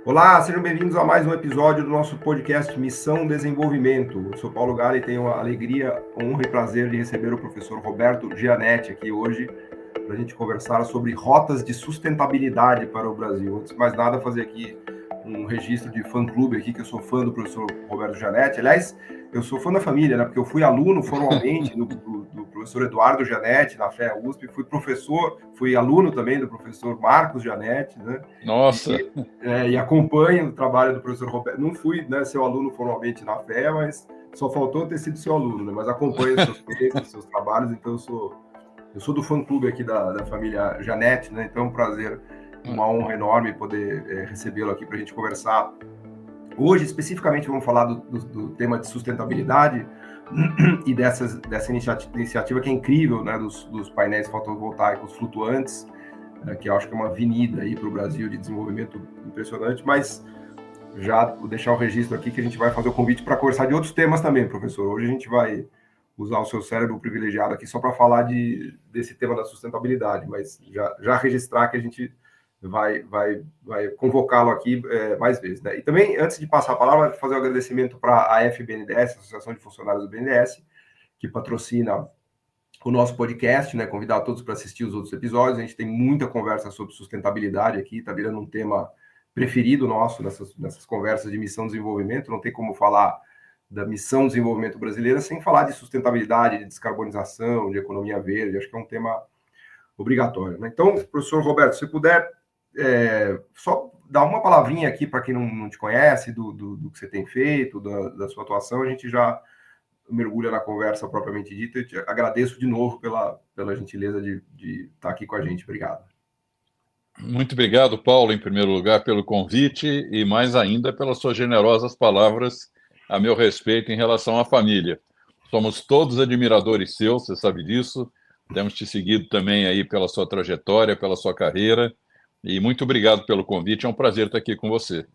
Olá, sejam bem-vindos a mais um episódio do nosso podcast Missão Desenvolvimento. Eu sou Paulo Gale e tenho a alegria, honra e prazer de receber o professor Roberto Gianetti aqui hoje para a gente conversar sobre rotas de sustentabilidade para o Brasil. Antes de mais nada, fazer aqui um registro de fã-clube aqui, que eu sou fã do professor Roberto Gianetti. Aliás, eu sou fã da família, né? Porque eu fui aluno formalmente do professor Eduardo Gianetti na FEA USP, fui aluno também do professor Marcos Gianetti, né? Nossa! E acompanho o trabalho do professor Roberto. Não fui, né, seu aluno formalmente na FEA, mas só faltou ter sido seu aluno, né? Mas acompanho os seus textos, seus trabalhos, então eu sou do fã-clube aqui da família Gianetti, né? Então é um prazer, uma honra enorme poder recebê-lo aqui para a gente conversar. Hoje, especificamente, vamos falar do tema de sustentabilidade e dessa iniciativa que é incrível, né? Dos painéis fotovoltaicos flutuantes, que eu acho que é uma avenida aí para o Brasil de desenvolvimento impressionante, mas já vou deixar o registro aqui que a gente vai fazer o convite para conversar de outros temas também, professor. Hoje a gente vai usar o seu cérebro privilegiado aqui só para falar desse tema da sustentabilidade, mas já registrar que a gente vai convocá-lo aqui mais vezes. Né? E também, antes de passar a palavra, fazer um agradecimento para a FBNDES, Associação de Funcionários do BNDES, que patrocina o nosso podcast, né? Convidar todos para assistir os outros episódios. A gente tem muita conversa sobre sustentabilidade aqui, está virando um tema preferido nosso nessas conversas de missão de desenvolvimento. Não tem como falar da missão de desenvolvimento brasileira sem falar de sustentabilidade, de descarbonização, de economia verde. Acho que é um tema obrigatório. Né? Então, professor Roberto, se puder só dar uma palavrinha aqui para quem não te conhece, do que você tem feito, da sua atuação, a gente já mergulha na conversa propriamente dita. Eu te agradeço de novo pela gentileza de estar aqui com a gente. Obrigado. Muito obrigado, Paulo, em primeiro lugar, pelo convite e mais ainda pelas suas generosas palavras a meu respeito em relação à família. Somos todos admiradores seus, você sabe disso. Temos te seguido também aí pela sua trajetória, pela sua carreira. E muito obrigado pelo convite, é um prazer estar aqui com você.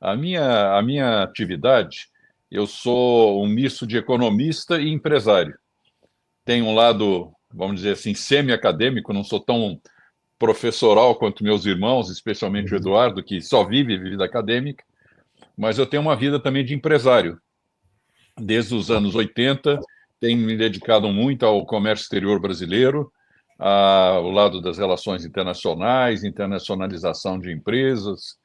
A minha atividade, eu sou um misto de economista e empresário. Tenho um lado, vamos dizer assim, semi-acadêmico, não sou tão professoral quanto meus irmãos, especialmente o Eduardo, que só vive vida acadêmica, mas eu tenho uma vida também de empresário. Desde os anos 80, tenho me dedicado muito ao comércio exterior brasileiro, ao lado das relações internacionais, internacionalização de empresas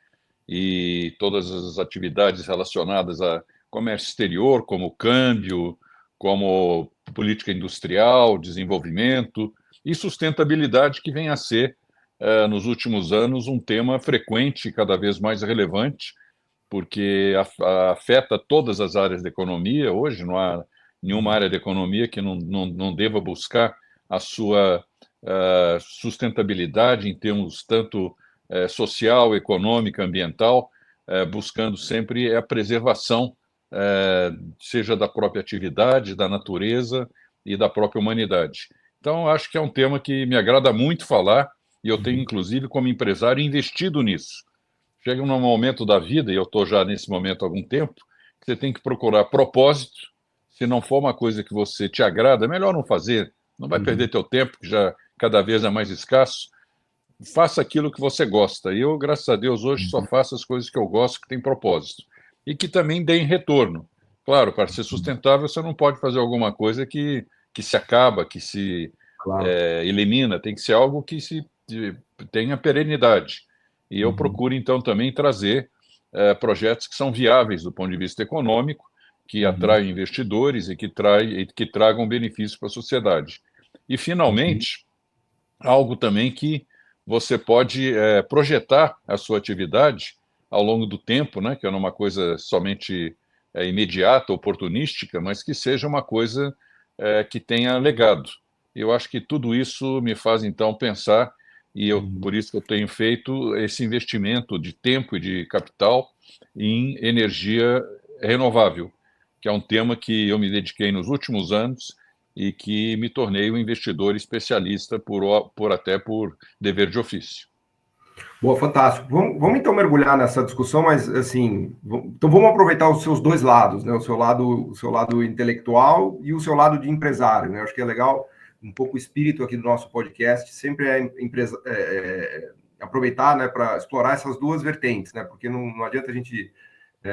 e todas as atividades relacionadas a comércio exterior, como câmbio, como política industrial, desenvolvimento e sustentabilidade, que vem a ser, nos últimos anos, um tema frequente e cada vez mais relevante, porque afeta todas as áreas da economia. Hoje não há nenhuma área da economia que não deva buscar a sua sustentabilidade em termos tanto social, econômica, ambiental, buscando sempre a preservação, seja da própria atividade, da natureza e da própria humanidade. Então, acho que é um tema que me agrada muito falar, e eu tenho, inclusive, como empresário, investido nisso. Chega num momento da vida, e eu estou já nesse momento há algum tempo, que você tem que procurar propósito. Se não for uma coisa que você te agrada, é melhor não fazer. Não vai perder teu tempo, que já cada vez é mais escasso. Faça aquilo que você gosta. E eu, graças a Deus, hoje só faço as coisas que eu gosto, que têm propósito. E que também deem retorno. Claro, para ser sustentável, você não pode fazer alguma coisa que se acaba, que se Claro. elimina. Tem que ser algo que tenha perenidade. E eu procuro, então, também trazer projetos que são viáveis do ponto de vista econômico, que atraem investidores e que tragam benefícios para a sociedade. E, finalmente, algo também que você pode projetar a sua atividade ao longo do tempo, né, que não é uma coisa somente imediata, oportunística, mas que seja uma coisa que tenha legado. Eu acho que tudo isso me faz, então, pensar, e por isso que eu tenho feito esse investimento de tempo e de capital em energia renovável, que é um tema que eu me dediquei nos últimos anos e que me tornei um investidor especialista até por dever de ofício. Boa, fantástico. Vamos então mergulhar nessa discussão, mas assim, então vamos aproveitar os seus dois lados, né? O seu lado intelectual e o seu lado de empresário, né? Acho que é legal um pouco o espírito aqui do nosso podcast, sempre aproveitar, né, para explorar essas duas vertentes, né? Porque não adianta a gente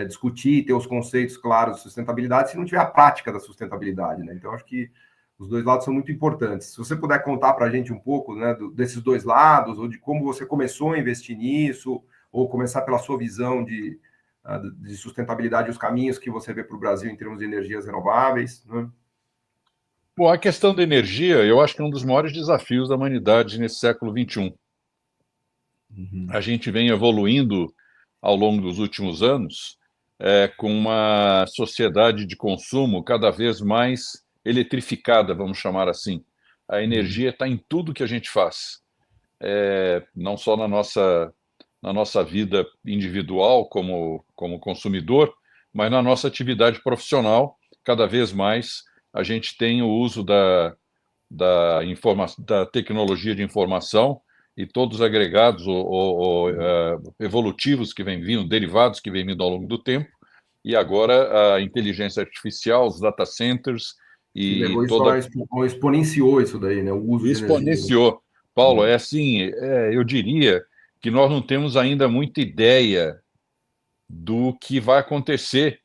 discutir, ter os conceitos claros de sustentabilidade se não tiver a prática da sustentabilidade, né? Então, acho que os dois lados são muito importantes. Se você puder contar para a gente um pouco, né, desses dois lados, ou de como você começou a investir nisso, ou começar pela sua visão de sustentabilidade e os caminhos que você vê para o Brasil em termos de energias renováveis, né? Bom, a questão da energia, eu acho que é um dos maiores desafios da humanidade nesse século XXI. A gente vem evoluindo ao longo dos últimos anos com uma sociedade de consumo cada vez mais eletrificada, vamos chamar assim. A energia está em tudo que a gente faz, não só na nossa vida individual como consumidor, mas na nossa atividade profissional. Cada vez mais a gente tem o uso da tecnologia de informação e todos os agregados evolutivos que vêm vindo, derivados que vêm vindo ao longo do tempo, e agora a inteligência artificial, os data centers Que e levou isso toda... exponenciou isso daí, né? O uso de energia. Exponenciou. Paulo, é assim, eu diria que nós não temos ainda muita ideia do que vai acontecer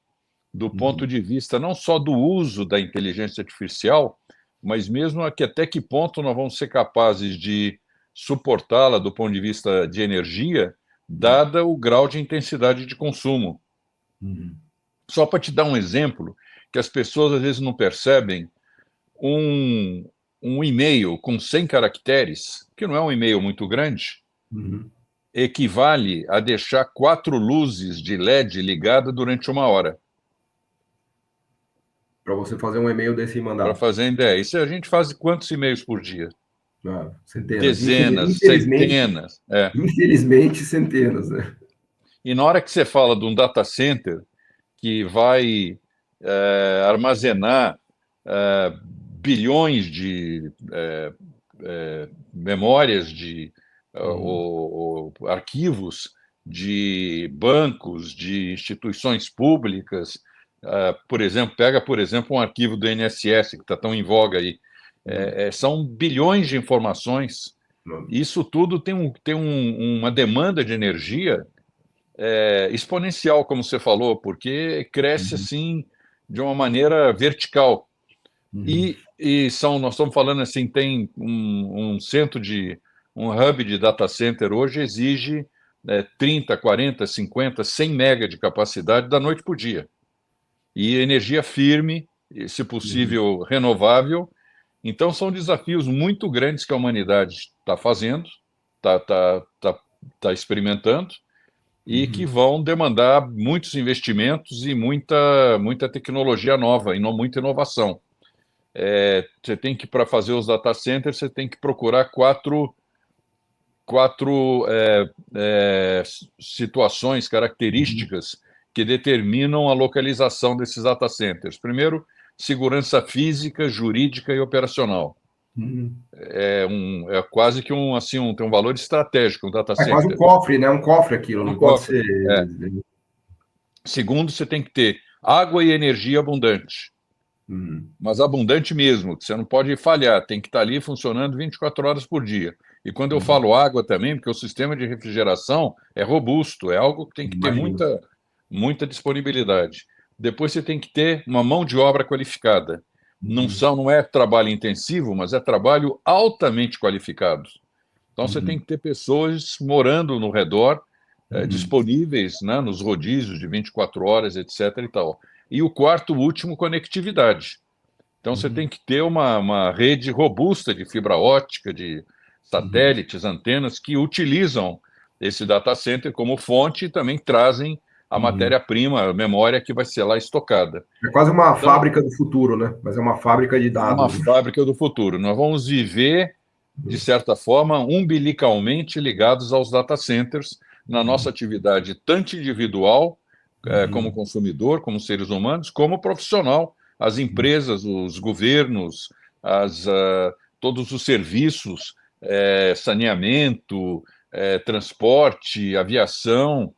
do ponto de vista não só do uso da inteligência artificial, mas mesmo até que ponto nós vamos ser capazes de suportá-la do ponto de vista de energia, dada o grau de intensidade de consumo. Só para te dar um exemplo, que as pessoas às vezes não percebem, um e-mail com 100 caracteres, que não é um e-mail muito grande, equivale a deixar 4 luzes de LED ligadas durante 1 hora. Para você fazer um e-mail desse e mandar. Para fazer ideia. Isso a gente faz quantos e-mails por dia? Centenas. Dezenas, centenas. Infelizmente, centenas. Né? E na hora que você fala de um data center que vai armazenar bilhões de memórias, de arquivos de bancos, de instituições públicas, por exemplo, por exemplo, um arquivo do INSS, que está tão em voga aí. São bilhões de informações. Isso tudo tem uma demanda de energia exponencial, como você falou, porque cresce assim de uma maneira vertical. E nós estamos falando assim, tem um hub de data center hoje exige 30, 40, 50, 100 mega de capacidade da noite para o dia. E energia firme, se possível renovável. Então são desafios muito grandes que a humanidade está fazendo, está experimentando, e que vão demandar muitos investimentos e muita tecnologia nova, e muita inovação. Você tem que, para fazer os data centers, você tem que procurar quatro situações, características que determinam a localização desses data centers. Primeiro, segurança física, jurídica e operacional. É quase que tem um valor estratégico, um data center. É quase um cofre, né? Um cofre aquilo, não pode ser... Segundo, você tem que ter água e energia abundante. Mas abundante mesmo, que você não pode falhar, tem que estar ali funcionando 24 horas por dia. E quando eu falo água também, porque o sistema de refrigeração é robusto, é algo que tem que ter muita disponibilidade. Depois você tem que ter uma mão de obra qualificada. Não é trabalho intensivo, mas é trabalho altamente qualificado. Então você tem que ter pessoas morando no redor, disponíveis, né, nos rodízios de 24 horas, etc. e tal. E o quarto, último, conectividade. Então você tem que ter uma rede robusta de fibra ótica, de satélites, antenas, que utilizam esse data center como fonte e também trazem a matéria-prima, a memória que vai ser lá estocada. É quase uma fábrica do futuro, né? Mas é uma fábrica de dados. Uma fábrica do futuro. Nós vamos viver, de certa forma, umbilicalmente ligados aos data centers na nossa atividade, tanto individual, como consumidor, como seres humanos, como profissional. As empresas, os governos, todos os serviços, saneamento, transporte, aviação,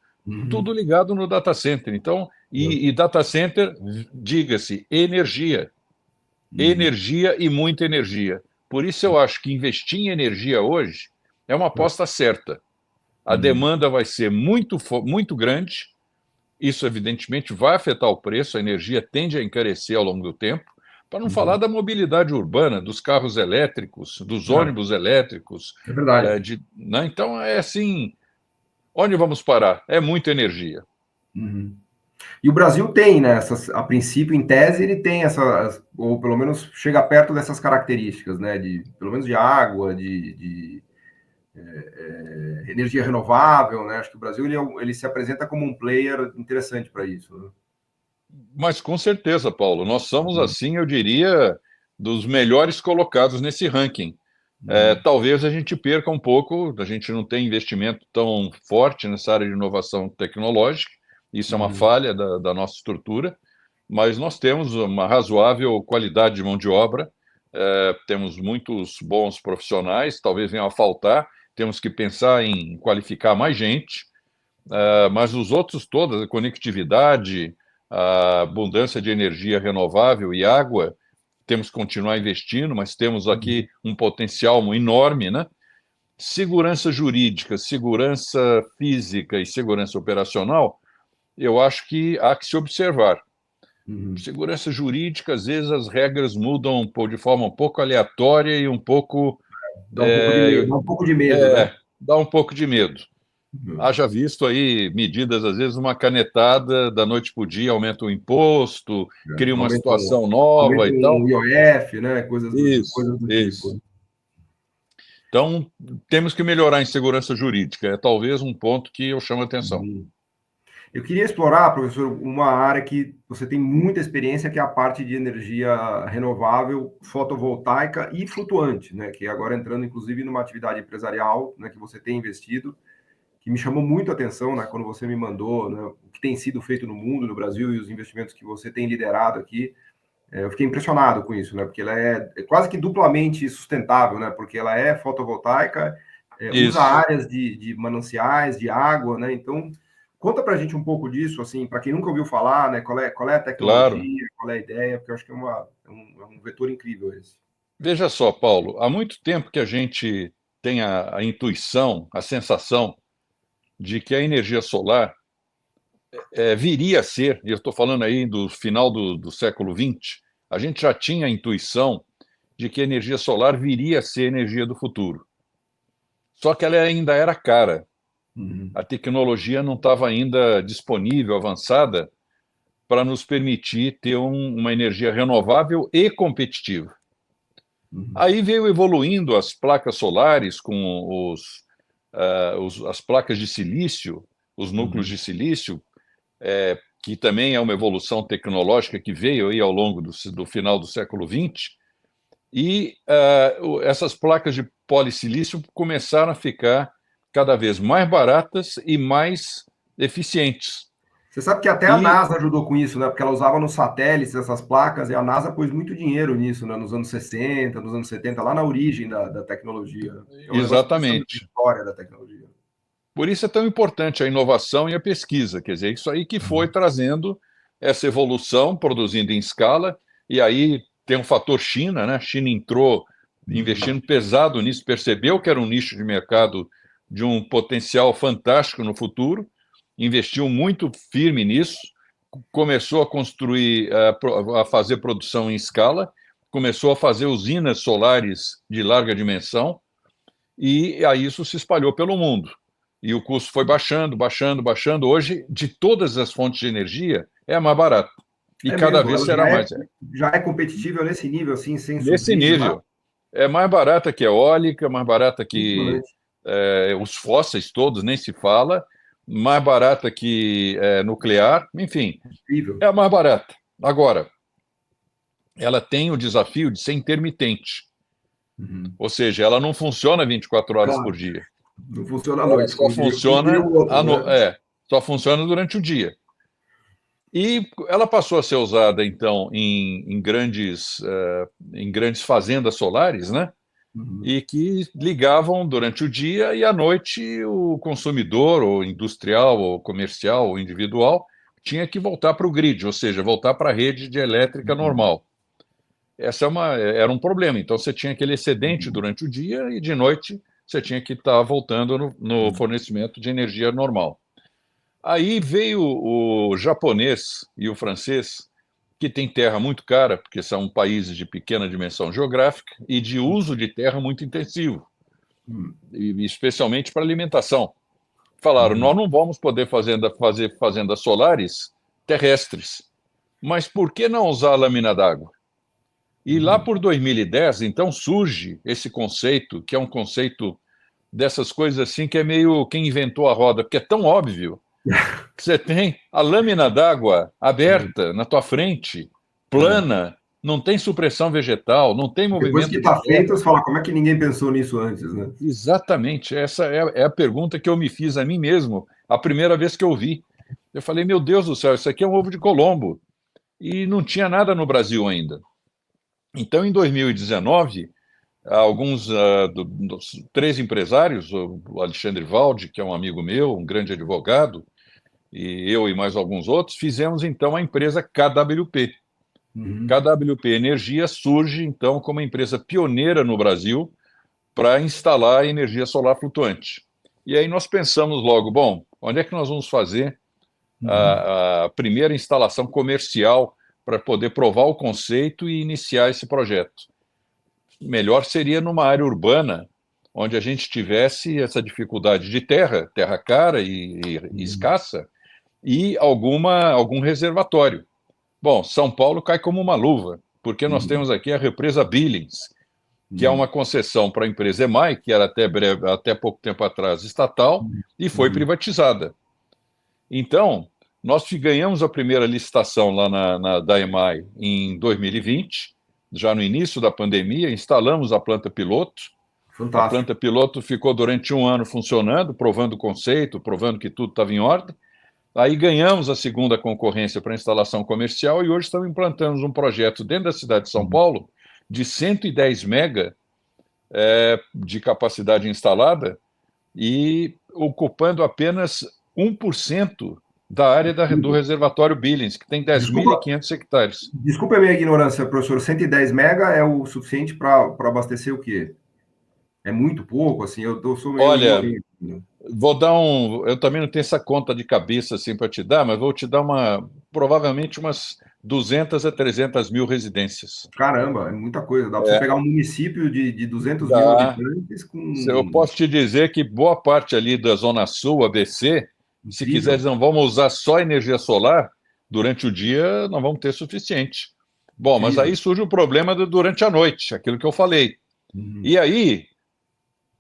tudo ligado no data center. Então, e data center, diga-se, energia. Energia e muita energia. Por isso eu acho que investir em energia hoje é uma aposta certa. A demanda vai ser muito grande. Isso, evidentemente, vai afetar o preço. A energia tende a encarecer ao longo do tempo. Para não falar da mobilidade urbana, dos carros elétricos, dos ônibus elétricos. É verdade. Né? Então, é assim, onde vamos parar? É muita energia. E o Brasil tem, né, a princípio, em tese, ele tem essas, ou pelo menos chega perto dessas características, né, pelo menos de água, de energia renovável, né? Acho que o Brasil ele se apresenta como um player interessante para isso, né? Mas com certeza, Paulo, nós somos, assim, eu diria, dos melhores colocados nesse ranking. Talvez a gente perca um pouco, a gente não tem investimento tão forte nessa área de inovação tecnológica, isso é uma falha da nossa estrutura, mas nós temos uma razoável qualidade de mão de obra, temos muitos bons profissionais, talvez venham a faltar, temos que pensar em qualificar mais gente, mas os outros todos, a conectividade, a abundância de energia renovável e água, temos que continuar investindo, mas temos aqui um potencial enorme, né? Segurança jurídica, segurança física e segurança operacional, eu acho que há que se observar. Segurança jurídica, às vezes as regras mudam de forma um pouco aleatória e um pouco... Dá um pouco de medo, né? Dá um pouco de medo. Haja visto aí medidas, às vezes uma canetada da noite para o dia aumenta o imposto, cria uma situação nova e tal. O IOF, né? Coisas do Isso. tipo. Então, temos que melhorar em segurança jurídica. É talvez um ponto que eu chamo a atenção. Eu queria explorar, professor, uma área que você tem muita experiência, que é a parte de energia renovável, fotovoltaica e flutuante, né? Que agora entrando, inclusive, numa atividade empresarial, né, que você tem investido, que me chamou muito a atenção, né, quando você me mandou, né, o que tem sido feito no mundo, no Brasil, e os investimentos que você tem liderado aqui. Eu fiquei impressionado com isso, né, porque ela é quase que duplamente sustentável, né, porque ela é fotovoltaica, usa áreas de mananciais, de água, né, então conta para a gente um pouco disso, assim, para quem nunca ouviu falar, né, qual é a tecnologia, qual é a ideia, porque eu acho que é um vetor incrível esse. Veja só, Paulo, há muito tempo que a gente tem a intuição, a sensação de que a energia solar viria a ser, e eu estou falando aí do final do século XX, a gente já tinha a intuição de que a energia solar viria a ser a energia do futuro. Só que ela ainda era cara. A tecnologia não estava ainda disponível, avançada, para nos permitir ter uma energia renovável e competitiva. Aí veio evoluindo as placas solares com as placas de silício, os núcleos de silício, que também é uma evolução tecnológica que veio aí ao longo do final do século XX, e essas placas de polissilício começaram a ficar cada vez mais baratas e mais eficientes. Você sabe que até a NASA ajudou com isso, né? Porque ela usava nos satélites essas placas, e a NASA pôs muito dinheiro nisso, né? Nos anos 60, nos anos 70, lá na origem da tecnologia. Exatamente. História da tecnologia. Por isso é tão importante a inovação e a pesquisa, quer dizer, isso aí que foi trazendo essa evolução, produzindo em escala, e aí tem um fator China, né? A China entrou investindo pesado nisso, percebeu que era um nicho de mercado de um potencial fantástico no futuro, investiu muito firme nisso, começou a construir, a fazer produção em escala, começou a fazer usinas solares de larga dimensão, e aí isso se espalhou pelo mundo. E o custo foi baixando, baixando, baixando. Hoje, de todas as fontes de energia, é a mais barata. E cada vez será mais. Já é competitível nesse nível, assim, sem subsídio? Nesse nível. É mais barata que eólica, mais barata que os fósseis todos, nem se fala, mais barata que nuclear, enfim, é a mais barata. Agora, ela tem o desafio de ser intermitente, ou seja, ela não funciona 24 horas por dia. Não funciona à noite. Só funciona durante o dia. E ela passou a ser usada, então, em grandes fazendas solares, né? E que ligavam durante o dia, e à noite o consumidor, ou industrial, ou comercial, ou individual, tinha que voltar para o grid, ou seja, voltar para a rede de elétrica normal. Essa era um problema. Então, você tinha aquele excedente durante o dia, e de noite você tinha que estar voltando no fornecimento de energia normal. Aí veio o japonês e o francês, que tem terra muito cara, porque são países de pequena dimensão geográfica e de uso de terra muito intensivo, e especialmente para alimentação. Falaram, nós não vamos poder fazer fazendas solares terrestres, mas por que não usar a lâmina d'água? E lá por 2010, então, surge esse conceito, que é um conceito dessas coisas assim, que é meio quem inventou a roda, porque é tão óbvio que você tem a lâmina d'água aberta na tua frente, plana, não tem supressão vegetal, não tem Depois que movimento de está feito, terra. você fala, como é que ninguém pensou nisso antes, né? Exatamente, essa é a pergunta que eu me fiz a mim mesmo, a primeira vez que eu vi. Eu falei, meu Deus do céu, isso aqui é um ovo de Colombo. E não tinha nada no Brasil ainda. Então, em 2019, alguns dos 3 empresários, o Alexandre Valde, que é um amigo meu, um grande advogado, e eu e mais alguns outros, fizemos então a empresa KWP. KWP Energia surge então como uma empresa pioneira no Brasil para instalar energia solar flutuante. E aí nós pensamos logo, bom, onde é que nós vamos fazer a primeira instalação comercial para poder provar o conceito e iniciar esse projeto? Melhor seria numa área urbana, onde a gente tivesse essa dificuldade de terra cara e escassa, e algum reservatório. Bom, São Paulo cai como uma luva, porque nós temos aqui a represa Billings, que é uma concessão para a empresa EMAI, que era até pouco tempo atrás estatal, e foi privatizada. Então, nós ganhamos a primeira licitação lá da EMAI em 2020, já no início da pandemia, instalamos a planta piloto. Fantástico. A planta piloto ficou durante 1 ano funcionando, provando o conceito, provando que tudo estava em ordem. Aí ganhamos a segunda concorrência para instalação comercial e hoje estamos implantando um projeto dentro da cidade de São Paulo de 110 mega de capacidade instalada e ocupando apenas 1% da área do reservatório Billings, que tem 10.500 hectares. Desculpa a minha ignorância, professor. 110 mega é o suficiente para abastecer o quê? É muito pouco, assim, eu sou meio... Olha, vou dar eu também não tenho essa conta de cabeça assim para te dar, mas vou te dar provavelmente umas 200 a 300 mil residências. Caramba, é muita coisa. Dá para você pegar um município de 200 mil habitantes com... Eu posso te dizer que boa parte ali da Zona Sul, ABC, se quiser, não vamos usar só energia solar, durante o dia não vamos ter suficiente. Bom, mas aí surge o problema durante a noite, aquilo que eu falei. E aí,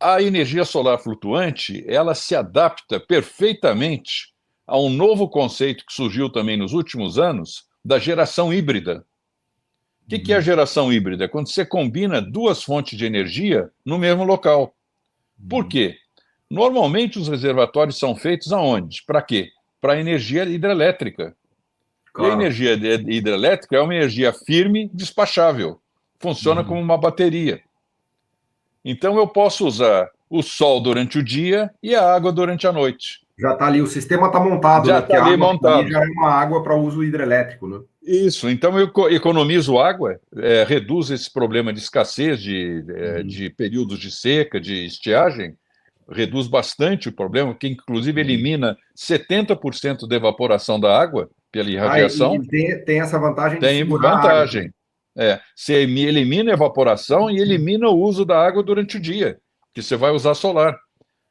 a energia solar flutuante, ela se adapta perfeitamente a um novo conceito que surgiu também nos últimos anos, da geração híbrida. O que é a geração híbrida? Quando você combina 2 fontes de energia no mesmo local. Por quê? Normalmente os reservatórios são feitos aonde? Para quê? Para energia hidrelétrica. Claro. E a energia hidrelétrica é uma energia firme, despachável. Funciona como uma bateria. Então eu posso usar o sol durante o dia e a água durante a noite. Já está ali, o sistema está montado. Já está ali montado. Já é uma água para uso hidrelétrico, né? Isso, então eu economizo água, reduzo esse problema de escassez de períodos de seca, de estiagem, reduz bastante o problema, que inclusive elimina 70% da evaporação da água pela irradiação. E tem essa vantagem de segurar vantagem. A água. Você elimina a evaporação e elimina o uso da água durante o dia, que você vai usar solar.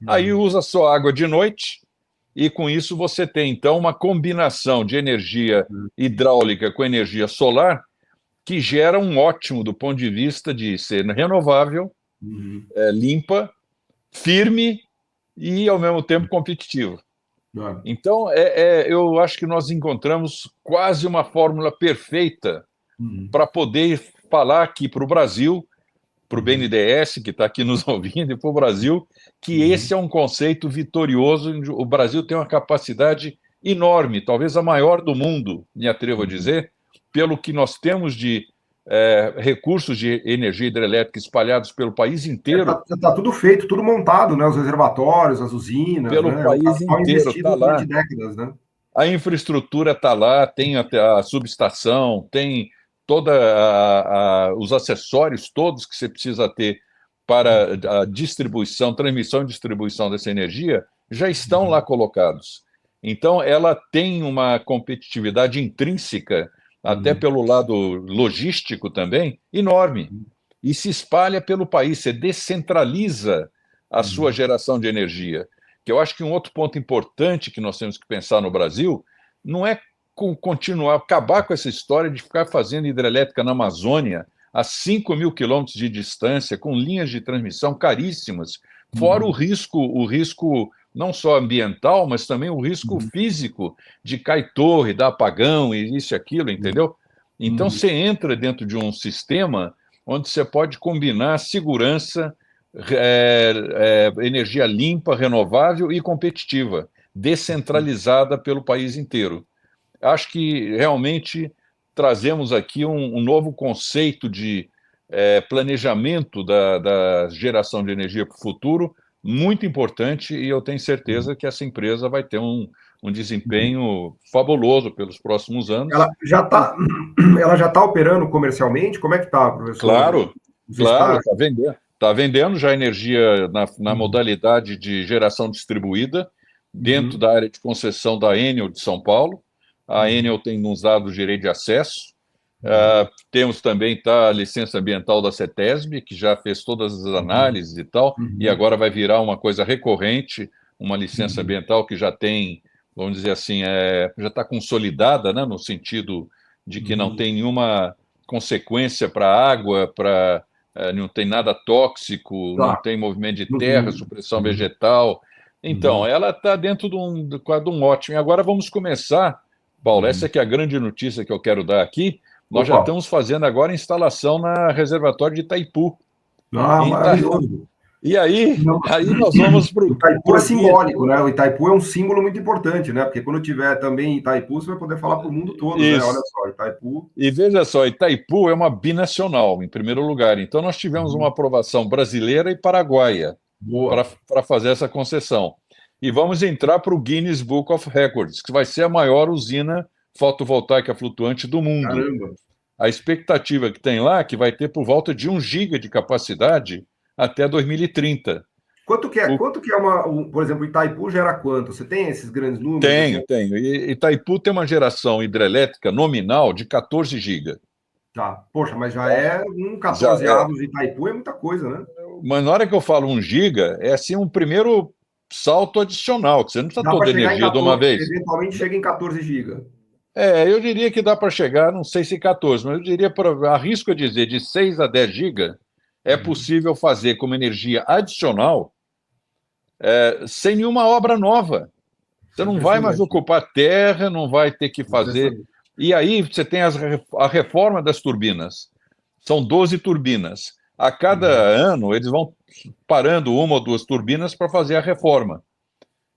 Aí usa só água de noite, e com isso você tem, então, uma combinação de energia hidráulica com energia solar que gera um ótimo do ponto de vista de ser renovável, limpa, firme e, ao mesmo tempo, competitiva. Então, eu acho que nós encontramos quase uma fórmula perfeita para poder falar aqui para o Brasil, para o BNDES, que está aqui nos ouvindo, e para o Brasil, que esse é um conceito vitorioso. O Brasil tem uma capacidade enorme, talvez a maior do mundo, me atrevo a dizer, pelo que nós temos de recursos de energia hidrelétrica espalhados pelo país inteiro. Está tudo feito, tudo montado, né? Os reservatórios, as usinas. Pelo país inteiro, está lá. Décadas, né? A infraestrutura está lá, tem a subestação, tem todos os acessórios todos que você precisa ter para a distribuição, transmissão e distribuição dessa energia já estão lá colocados. Então, ela tem uma competitividade intrínseca, até pelo lado logístico também, enorme. E se espalha pelo país, você descentraliza a sua geração de energia. Que eu acho que um outro ponto importante que nós temos que pensar no Brasil não é continuar, acabar com essa história de ficar fazendo hidrelétrica na Amazônia, a 5.000 quilômetros de distância, com linhas de transmissão caríssimas, fora o risco não só ambiental, mas também o risco físico de cair torre, dar apagão, e isso e aquilo, entendeu? Então, você entra dentro de um sistema onde você pode combinar segurança, energia limpa, renovável e competitiva, descentralizada pelo país inteiro. Acho que realmente trazemos aqui um novo conceito de planejamento da geração de energia para o futuro, muito importante, e eu tenho certeza que essa empresa vai ter um desempenho fabuloso pelos próximos anos. Ela já tá operando comercialmente? Como é que está, professor? Claro, está vendendo. Está vendendo já energia na modalidade de geração distribuída, dentro da área de concessão da Enel de São Paulo. A Enel tem nos dado o direito de acesso. Temos também a licença ambiental da CETESB, que já fez todas as análises e tal, e agora vai virar uma coisa recorrente, uma licença ambiental que já tem, vamos dizer assim, já está consolidada, né, no sentido de que não tem nenhuma consequência para a água, não tem nada tóxico, não tem movimento de terra, supressão vegetal. Então, ela está dentro de um ótimo. E agora vamos começar, Paulo, essa que é a grande notícia que eu quero dar aqui. Nós já estamos fazendo agora a instalação na reservatório de Itaipu. Maravilhoso. E aí nós vamos para o Itaipu é simbólico, né? O Itaipu é um símbolo muito importante, né? Porque quando tiver também Itaipu, você vai poder falar para o mundo todo, né? Olha só, Itaipu. E veja só, Itaipu é uma binacional, em primeiro lugar. Então, nós tivemos uma aprovação brasileira e paraguaia para fazer essa concessão. E vamos entrar para o Guinness Book of Records, que vai ser a maior usina fotovoltaica flutuante do mundo. Caramba. A expectativa que tem lá é que vai ter por volta de 1 giga de capacidade até 2030. Quanto que é por exemplo, Itaipu gera quanto? Você tem esses grandes números? Tenho. E Itaipu tem uma geração hidrelétrica nominal de 14 giga. Tá, poxa, mas já é 14 avos de Itaipu, é muita coisa, né? Mas na hora que eu falo 1 giga, é assim um primeiro salto adicional, que você não precisa toda a energia de uma vez. Eventualmente chega em 14 gigas. Eu diria que dá para chegar, não sei se 14, mas eu diria, arrisco a dizer, de 6 a 10 giga, é possível fazer como energia adicional sem nenhuma obra nova. Você não vai mais ocupar terra, não vai ter que fazer. E aí você tem a reforma das turbinas. São 12 turbinas. A cada ano, eles vão parando uma ou duas turbinas para fazer a reforma.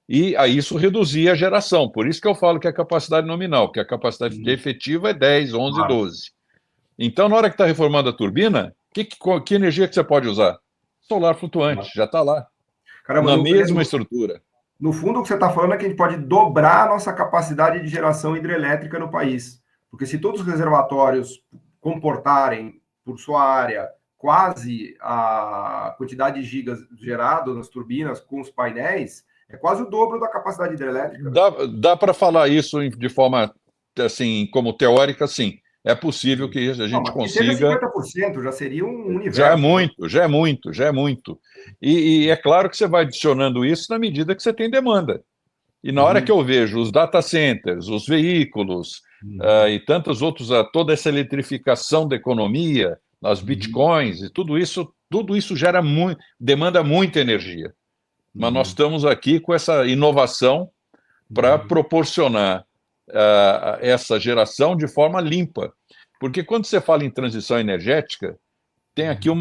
E aí isso reduzia a geração. Por isso que eu falo que é a capacidade nominal, que a capacidade efetiva é 10, 11, 12. Então, na hora que está reformando a turbina, que energia que você pode usar? Solar flutuante, já está lá. Caramba, na mesma estrutura. No fundo, o que você está falando é que a gente pode dobrar a nossa capacidade de geração hidrelétrica no país. Porque se todos os reservatórios comportarem, por sua área, quase a quantidade de gigas gerado nas turbinas com os painéis, é quase o dobro da capacidade hidrelétrica. Dá para falar isso de forma, assim, como teórica, sim. É possível que a gente consiga... Que seja 50%, já seria um universo. Já é muito. E é claro que você vai adicionando isso na medida que você tem demanda. E na hora que eu vejo os data centers, os veículos e tantos outros, toda essa eletrificação da economia, as bitcoins e tudo isso demanda muita energia. Mas nós estamos aqui com essa inovação para proporcionar essa geração de forma limpa. Porque quando você fala em transição energética, tem aqui um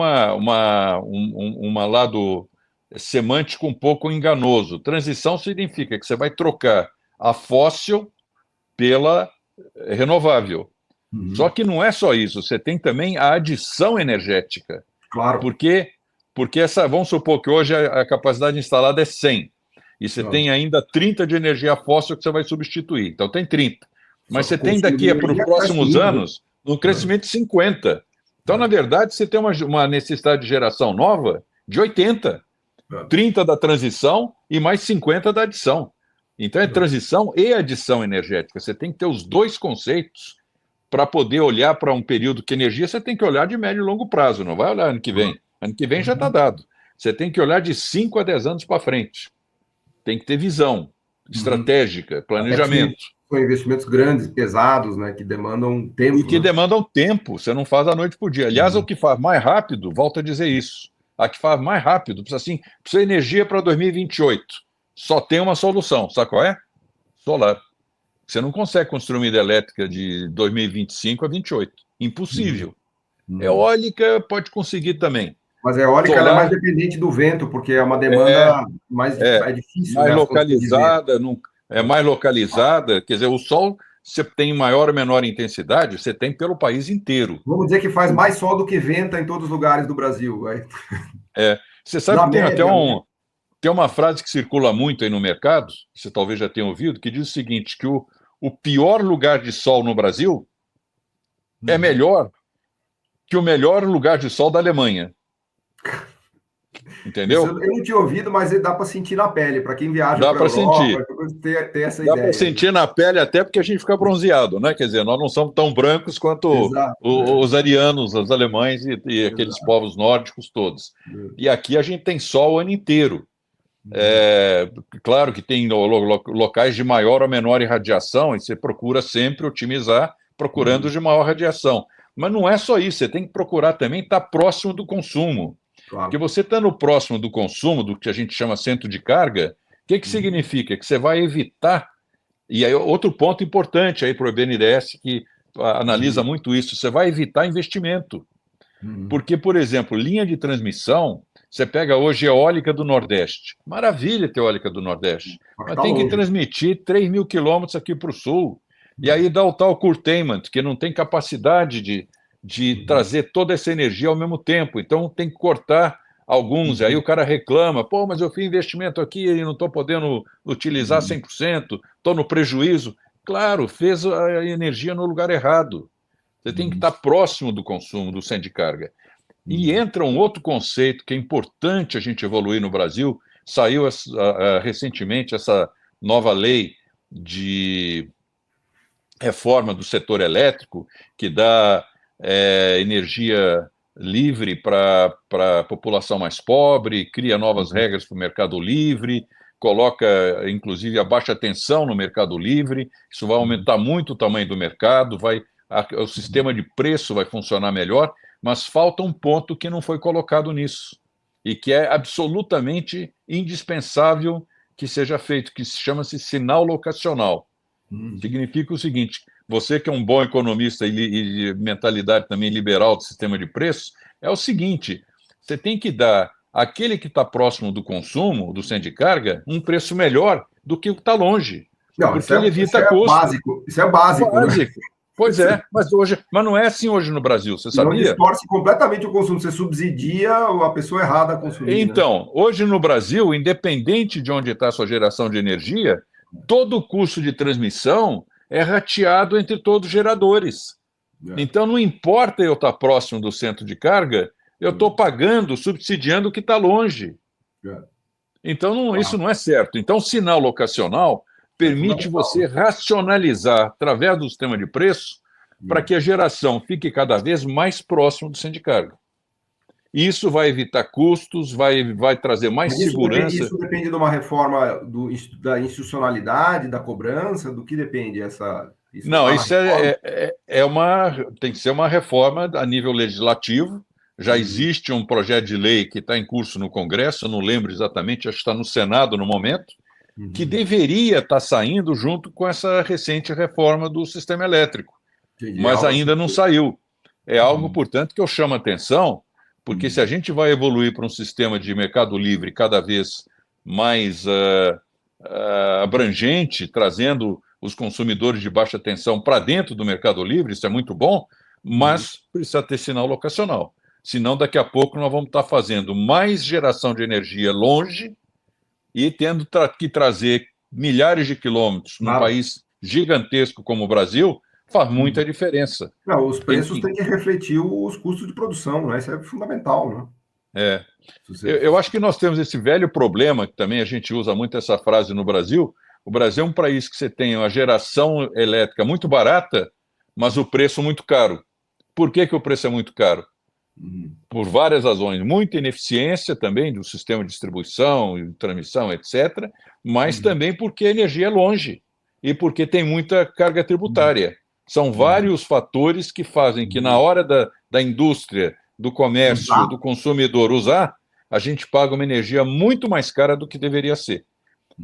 lado semântico um pouco enganoso. Transição significa que você vai trocar a fóssil pela renovável. Só que não é só isso, você tem também a adição energética. Claro. Porque vamos supor que hoje a capacidade instalada é 100, e você tem ainda 30 de energia fóssil que você vai substituir. Então tem 30. Mas você tem daqui para os próximos anos um crescimento de 50. Então, na verdade, você tem uma necessidade de geração nova de 80. 30 da transição e mais 50 da adição. Então é transição e adição energética. Você tem que ter os dois conceitos para poder olhar para um período que energia você tem que olhar de médio e longo prazo, não vai olhar ano que vem. Ano que vem já está dado. Você tem que olhar de 5 a 10 anos para frente. Tem que ter visão estratégica, planejamento. São investimentos grandes, pesados, né, que demandam tempo. E que demandam tempo, você não faz da noite para o dia. Aliás, o que faz mais rápido, volto a dizer isso, a que faz mais rápido, precisa energia para 2028. Só tem uma solução, sabe qual é? Solar. Você não consegue construir uma hidrelétrica de 2025 a 28. Impossível. Eólica pode conseguir também. Mas a eólica ela é mais dependente do vento, porque é uma demanda mais difícil. Mais localizada, é mais localizada. Quer dizer, o sol, você tem maior ou menor intensidade, você tem pelo país inteiro. Vamos dizer que faz mais sol do que venta em todos os lugares do Brasil. Você sabe que tem até tem uma frase que circula muito aí no mercado, você talvez já tenha ouvido, que diz o seguinte, que o pior lugar de sol no Brasil é melhor que o melhor lugar de sol da Alemanha. Entendeu? Isso eu não tinha ouvido, mas dá para sentir na pele. Para quem viaja para a Europa, ter essa ideia. Dá para sentir na pele até porque a gente fica bronzeado, né? Quer dizer, nós não somos tão brancos quanto os arianos, os alemães e aqueles povos nórdicos todos. E aqui a gente tem sol o ano inteiro. Claro que tem locais de maior ou menor irradiação e você procura sempre otimizar, procurando de maior radiação. Mas não é só isso, você tem que procurar também estar próximo do consumo. Claro. Porque você estando próximo do consumo, do que a gente chama centro de carga, o que significa? Que você vai evitar, e aí outro ponto importante aí para o BNDES, que analisa muito isso, você vai evitar investimento. Porque, por exemplo, linha de transmissão, você pega hoje eólica do Nordeste, maravilha ter eólica do Nordeste, mas tem que transmitir 3.000 quilômetros aqui para o Sul, e aí dá o tal curtailment, que não tem capacidade de trazer toda essa energia ao mesmo tempo. Então, tem que cortar alguns. Aí o cara reclama, pô, mas eu fiz investimento aqui e não estou podendo utilizar 100%, estou no prejuízo. Claro, fez a energia no lugar errado. Você tem que estar próximo do consumo, do centro de carga. E entra um outro conceito que é importante a gente evoluir no Brasil. Saiu recentemente essa nova lei de reforma do setor elétrico, que dá energia livre para a população mais pobre, cria novas regras para o mercado livre, coloca, inclusive, a baixa tensão no mercado livre. Isso vai aumentar muito o tamanho do mercado, o sistema de preço vai funcionar melhor, mas falta um ponto que não foi colocado nisso, e que é absolutamente indispensável que seja feito, que chama-se sinal locacional. Significa o seguinte: você que é um bom economista e mentalidade também liberal do sistema de preço, é o seguinte, você tem que dar àquele que está próximo do consumo, do centro de carga, um preço melhor do que o que está longe. Não, porque ele evita custo. Isso é básico. Né? Pois é, mas não é assim hoje no Brasil, você sabia? Não distorce completamente o consumo, você subsidia a pessoa errada a consumir. Então, hoje no Brasil, independente de onde está a sua geração de energia, todo o custo de transmissão é rateado entre todos os geradores. Então, não importa eu estar próximo do centro de carga, eu estou pagando, subsidiando o que está longe. Então, isso não é certo. Então, o sinal locacional permite você racionalizar, através do sistema de preço, para que a geração fique cada vez mais próximo do centro de carga. Isso vai evitar custos, vai trazer mais segurança. Isso depende de uma reforma da institucionalidade, da cobrança, do que depende essa... Não, isso tem que ser uma reforma a nível legislativo. Já existe um projeto de lei que está em curso no Congresso, eu não lembro exatamente, acho que está no Senado no momento, que deveria estar saindo junto com essa recente reforma do sistema elétrico, mas ainda não saiu. É algo, portanto, que eu chamo a atenção, porque se a gente vai evoluir para um sistema de mercado livre cada vez mais abrangente, trazendo os consumidores de baixa tensão para dentro do mercado livre, isso é muito bom, mas precisa ter sinal locacional. Senão, daqui a pouco, nós vamos estar fazendo mais geração de energia longe e tendo que trazer milhares de quilômetros num país gigantesco como o Brasil, faz muita diferença. Não, os preços têm que refletir os custos de produção, né? Isso é fundamental, né? É. Eu acho que nós temos esse velho problema, que também a gente usa muito essa frase no Brasil. O Brasil é um país que você tem uma geração elétrica muito barata, mas o preço muito caro. Por que o preço é muito caro? Por várias razões. Muita ineficiência também do sistema de distribuição e transmissão, etc., mas também porque a energia é longe e porque tem muita carga tributária. São vários fatores que fazem que, na hora da indústria, do comércio, do consumidor usar, a gente paga uma energia muito mais cara do que deveria ser.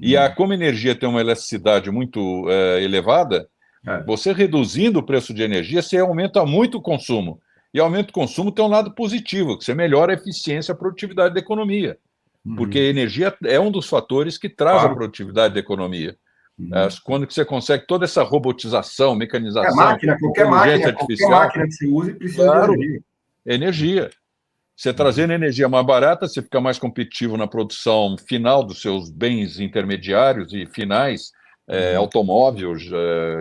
E como a energia tem uma elasticidade muito elevada, você reduzindo o preço de energia, você aumenta muito o consumo. E aumento do consumo tem um lado positivo, que você melhora a eficiência e a produtividade da economia. Porque a energia é um dos fatores que traz a produtividade da economia. Quando que você consegue toda essa robotização, mecanização, inteligência artificial... Qualquer máquina que você use precisa de energia. Energia. Você trazendo energia mais barata, você fica mais competitivo na produção final dos seus bens intermediários e finais, automóveis,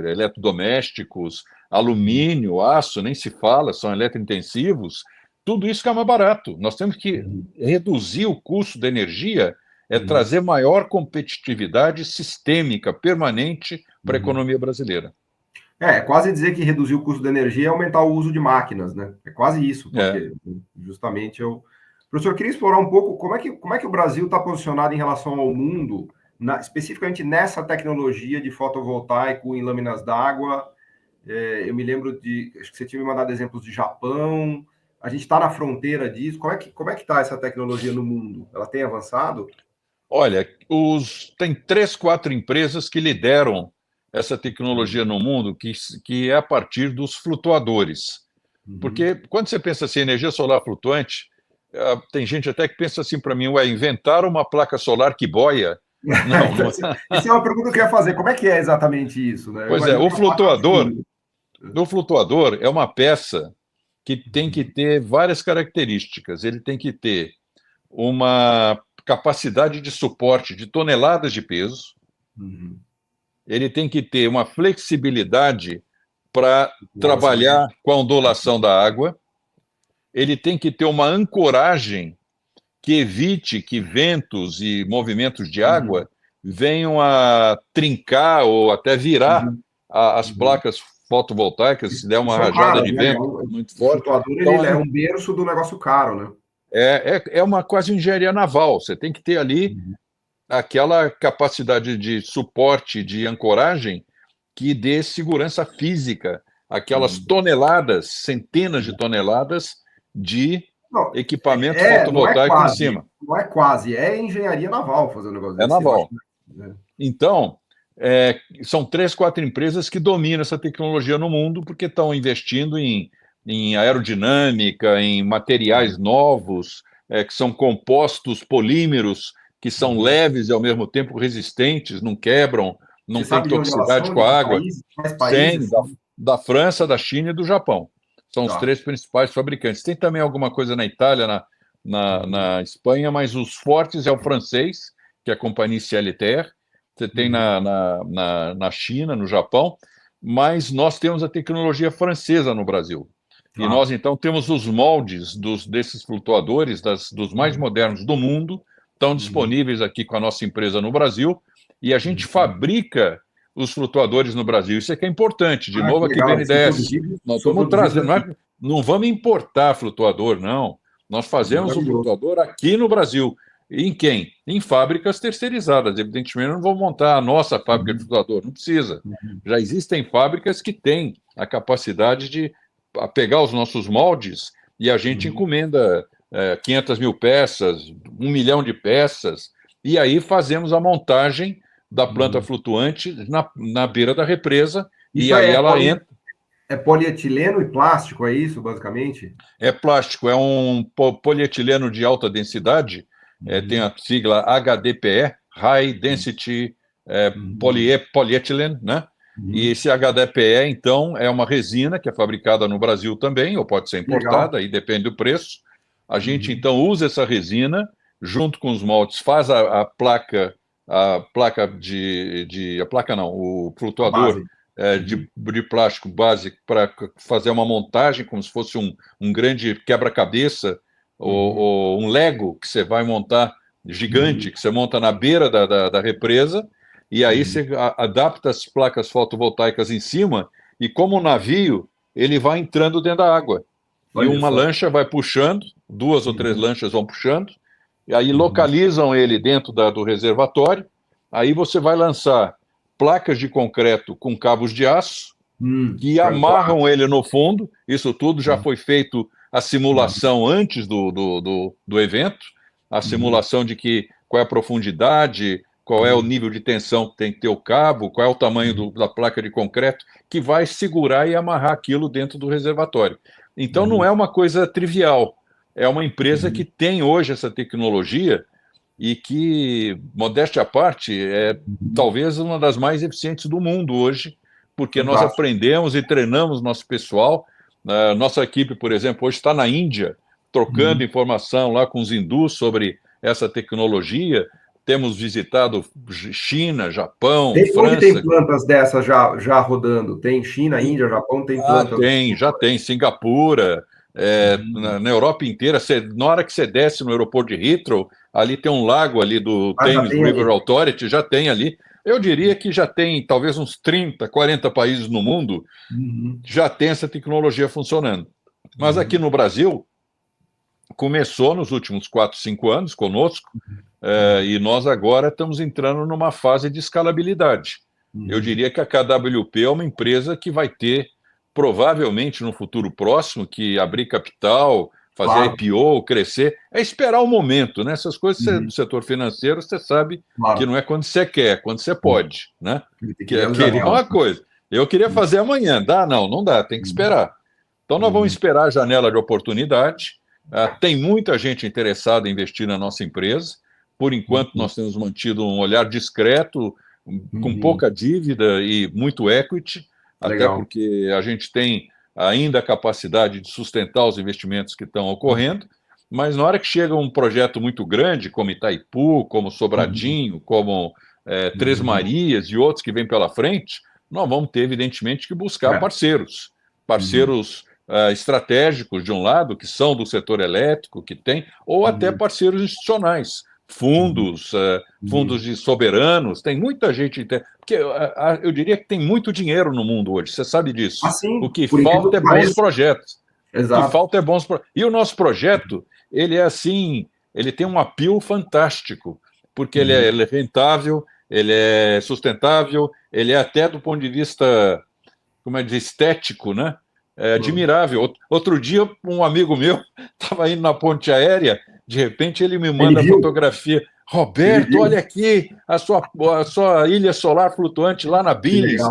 eletrodomésticos, alumínio, aço, nem se fala, são eletrointensivos, tudo isso fica mais barato. Nós temos que reduzir o custo da energia, trazer maior competitividade sistêmica, permanente para a economia brasileira. É quase dizer que reduzir o custo da energia é aumentar o uso de máquinas, né? É quase isso, porque justamente eu... Professor, eu queria explorar um pouco como é que o Brasil está posicionado em relação ao mundo, especificamente nessa tecnologia de fotovoltaico em lâminas d'água. Eu me lembro acho que você tinha me mandado exemplos de Japão. A gente está na fronteira disso. Como é que está essa tecnologia no mundo? Ela tem avançado? Olha, tem 3, 4 empresas que lideram essa tecnologia no mundo, que é a partir dos flutuadores. Porque quando você pensa assim, energia solar flutuante, tem gente até que pensa assim para mim, inventaram uma placa solar que boia? Não, não... Essa é uma pergunta que eu ia fazer. Como é que é exatamente isso? Né? Pois o flutuador é uma peça que tem que ter várias características. Ele tem que ter uma capacidade de suporte de toneladas de peso, ele tem que ter uma flexibilidade para trabalhar com a ondulação da água, ele tem que ter uma ancoragem que evite que ventos e movimentos de água venham a trincar ou até virar as placas fotovoltaicas, se der uma rajada de vento muito forte. O flutuador então, é um berço do negócio caro, né? É uma quase engenharia naval. Você tem que ter ali aquela capacidade de suporte, de ancoragem, que dê segurança física, aquelas toneladas, centenas de toneladas de equipamento fotovoltaico em cima. Não é quase, é engenharia naval fazer um negócio desse. É naval. Então, são 3, 4 empresas que dominam essa tecnologia no mundo, porque estão investindo em aerodinâmica, em materiais novos, que são compostos polímeros, que são leves e, ao mesmo tempo, resistentes, não quebram, não tem toxicidade com a água. Da França, da China e do Japão. São os 3 principais fabricantes. Tem também alguma coisa na Itália, na Espanha, mas os fortes é o francês, que é a companhia CLTR. Você tem na China, no Japão, mas nós temos a tecnologia francesa no Brasil. E nós, então, temos os moldes desses flutuadores, dos mais modernos do mundo, estão disponíveis aqui com a nossa empresa no Brasil, e a gente fabrica os flutuadores no Brasil. Isso é que é importante. De novo, aqui BNDES. Nós estamos trazendo, não vamos importar flutuador, não. Nós fazemos o flutuador aqui no Brasil. Em quem? Em fábricas terceirizadas. Evidentemente, não vou montar a nossa fábrica de flutuador, não precisa. Já existem fábricas que têm a capacidade de pegar os nossos moldes e a gente encomenda 500 mil peças, 1 milhão de peças, e aí fazemos a montagem da planta flutuante na beira da represa, isso e aí ela entra... É polietileno e plástico, é isso, basicamente? É plástico, é um polietileno de alta densidade, tem a sigla HDPE, High Density Polyethylene, né? E esse HDPE, então, é uma resina que é fabricada no Brasil também, ou pode ser importada, aí depende do preço. A gente, então, usa essa resina, junto com os moldes, faz o flutuador de plástico básico para fazer uma montagem, como se fosse um grande quebra-cabeça, ou um Lego que você vai montar gigante, que você monta na beira da represa, e aí você adapta as placas fotovoltaicas em cima, e como um navio, ele vai entrando dentro da água. E uma lancha vai puxando, 2 ou 3 lanchas vão puxando, e aí localizam ele dentro do reservatório, aí você vai lançar placas de concreto com cabos de aço, que amarram ele no fundo. Isso tudo já foi feito a simulação antes do evento, a simulação de qual é a profundidade, qual é o nível de tensão que tem que ter o cabo, qual é o tamanho da placa de concreto, que vai segurar e amarrar aquilo dentro do reservatório. Então não é uma coisa trivial, é uma empresa que tem hoje essa tecnologia e que, modéstia à parte, é talvez uma das mais eficientes do mundo hoje, porque nós aprendemos e treinamos nosso pessoal. Nossa equipe, por exemplo, hoje está na Índia, trocando informação lá com os hindus sobre essa tecnologia. Temos visitado China, Japão, França. Onde tem plantas dessas já rodando? Tem China, Índia, Japão, tem plantas? Já tem. Singapura, na Europa inteira. Na hora que você desce no aeroporto de Heathrow, ali tem um lago ali do Thames River Authority, já tem ali. Eu diria que já tem talvez uns 30, 40 países no mundo já tem essa tecnologia funcionando. Mas aqui no Brasil, começou nos últimos 4, 5 anos conosco, e nós agora estamos entrando numa fase de escalabilidade. Eu diria que a KWP é uma empresa que vai ter, provavelmente no futuro próximo, que abrir capital, fazer IPO, crescer, é esperar o momento, né? Essas coisas do setor financeiro, você sabe que não é quando você quer, é quando você pode, né? Queria uma coisa. Eu queria fazer amanhã, dá? Não dá, tem que esperar. Então nós vamos esperar a janela de oportunidade. Tem muita gente interessada em investir na nossa empresa. Por enquanto, nós temos mantido um olhar discreto, com pouca dívida e muito equity, até porque a gente tem ainda a capacidade de sustentar os investimentos que estão ocorrendo, mas na hora que chega um projeto muito grande, como Itaipu, como Sobradinho, como Três Marias e outros que vêm pela frente, nós vamos ter, evidentemente, que buscar parceiros estratégicos, de um lado, que são do setor elétrico, que tem, ou até parceiros institucionais, fundos de soberanos, tem muita gente. Porque eu diria que tem muito dinheiro no mundo hoje, você sabe disso. O que falta é bons projetos. Exato. O que falta é bons projetos. E o nosso projeto, ele é assim, ele tem um apelo fantástico, porque ele é rentável, ele é sustentável, ele é até do ponto de vista, como é de estético, né? É admirável. Outro dia, um amigo meu estava indo na ponte aérea, de repente ele me manda a fotografia. Roberto, olha aqui a sua ilha solar flutuante lá na Billings.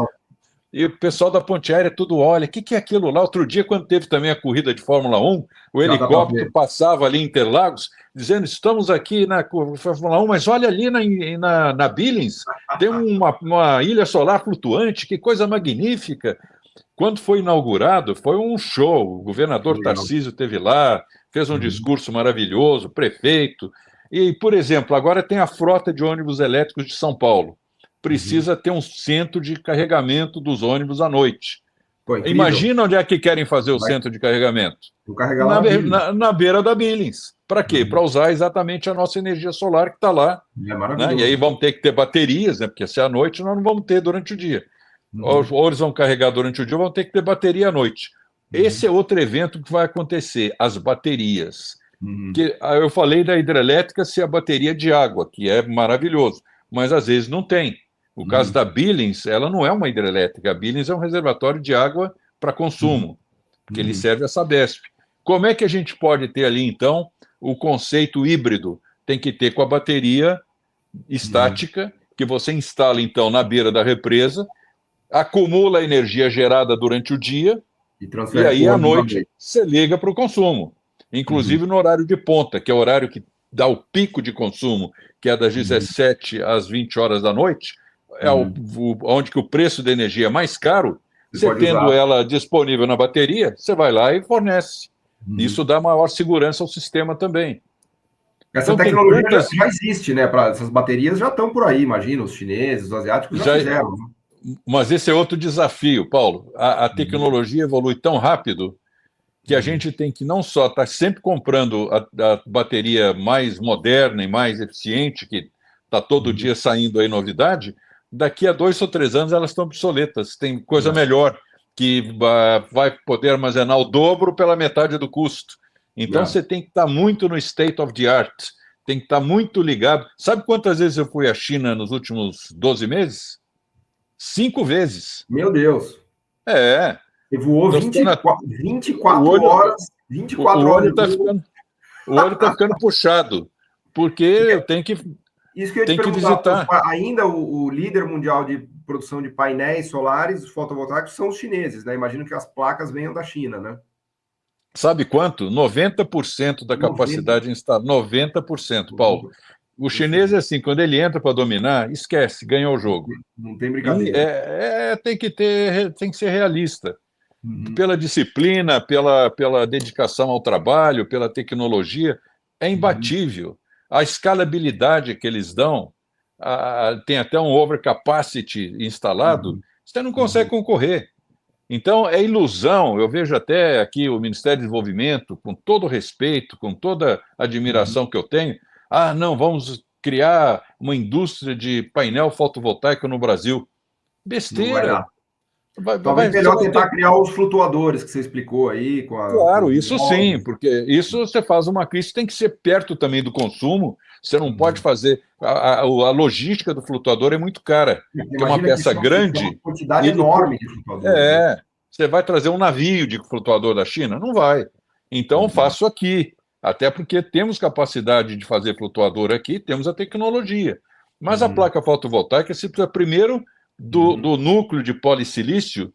E o pessoal da ponte aérea tudo olha. O que é aquilo lá? Outro dia, quando teve também a corrida de Fórmula 1, o helicóptero passava ali em Interlagos, dizendo, estamos aqui na Fórmula 1, mas olha ali na Billings, tem uma ilha solar flutuante, que coisa magnífica. Quando foi inaugurado, foi um show. O governador Tarcísio esteve lá, fez um discurso maravilhoso, prefeito. E, por exemplo, agora tem a frota de ônibus elétricos de São Paulo. Precisa ter um centro de carregamento dos ônibus à noite. Imagina onde é que querem fazer o centro de carregamento. Na beira da Billings. Para quê? Para usar exatamente a nossa energia solar que está lá. Né? E aí vamos ter que ter baterias, né? Porque se é à noite, nós não vamos ter durante o dia. Ou eles vão carregar durante o dia, vão ter que ter bateria à noite. Esse é outro evento que vai acontecer, as baterias. Que, eu falei da hidrelétrica ser a bateria de água, que é maravilhoso, mas às vezes não tem. O caso da Billings, ela não é uma hidrelétrica. A Billings é um reservatório de água para consumo, porque ele serve a Sabesp. Como é que a gente pode ter ali, então, o conceito híbrido? Tem que ter com a bateria estática, que você instala, então, na beira da represa, acumula a energia gerada durante o dia, e aí, à noite, você liga para o consumo. Inclusive no horário de ponta, que é o horário que dá o pico de consumo, que é das 17 às 20 horas da noite, onde que o preço da energia é mais caro, você tendo ela disponível na bateria, você vai lá e fornece. Isso dá maior segurança ao sistema também. Essa tecnologia já existe, né? Essas baterias já estão por aí, imagina, os chineses, os asiáticos já fizeram. Mas esse é outro desafio, Paulo. A tecnologia evolui tão rápido que a gente tem que não só estar sempre comprando a bateria mais moderna e mais eficiente, que está todo dia saindo aí novidade, daqui a 2 ou 3 anos elas estão obsoletas. Tem coisa melhor, que vai poder armazenar o dobro pela metade do custo. Então você tem que estar muito no state of the art, tem que estar muito ligado. Sabe quantas vezes eu fui à China nos últimos 12 meses? 5 vezes. Meu Deus. É. Você voou 24 horas. 24 horas. O olho está ficando puxado, porque eu tenho que, isso que eu ia te visitar. Ainda o líder mundial de produção de painéis solares fotovoltaicos são os chineses, né? Imagino que as placas venham da China, né? Sabe quanto? 90% da capacidade instalada. 90%, Paulo. O chinês é assim, quando ele entra para dominar, esquece, ganhou o jogo. Não tem brincadeira. Tem que ser realista. Pela disciplina, pela dedicação ao trabalho, pela tecnologia, é imbatível. A escalabilidade que eles dão, tem até um overcapacity instalado, você não consegue concorrer. Então, é ilusão. Eu vejo até aqui o Ministério do Desenvolvimento, com todo respeito, com toda a admiração que eu tenho, não, vamos criar uma indústria de painel fotovoltaico no Brasil. Besteira. Talvez melhor tentar criar os flutuadores que você explicou aí. Claro, isso sim, porque isso você faz uma crise, tem que ser perto também do consumo, você não pode fazer... A logística do flutuador é muito cara, porque é uma peça grande... Uma quantidade enorme de flutuadores. Você vai trazer um navio de flutuador da China? Não vai. Então, faço aqui, até porque temos capacidade de fazer flutuador aqui, temos a tecnologia. Mas a placa fotovoltaica, você precisa primeiro... do núcleo de polissilício,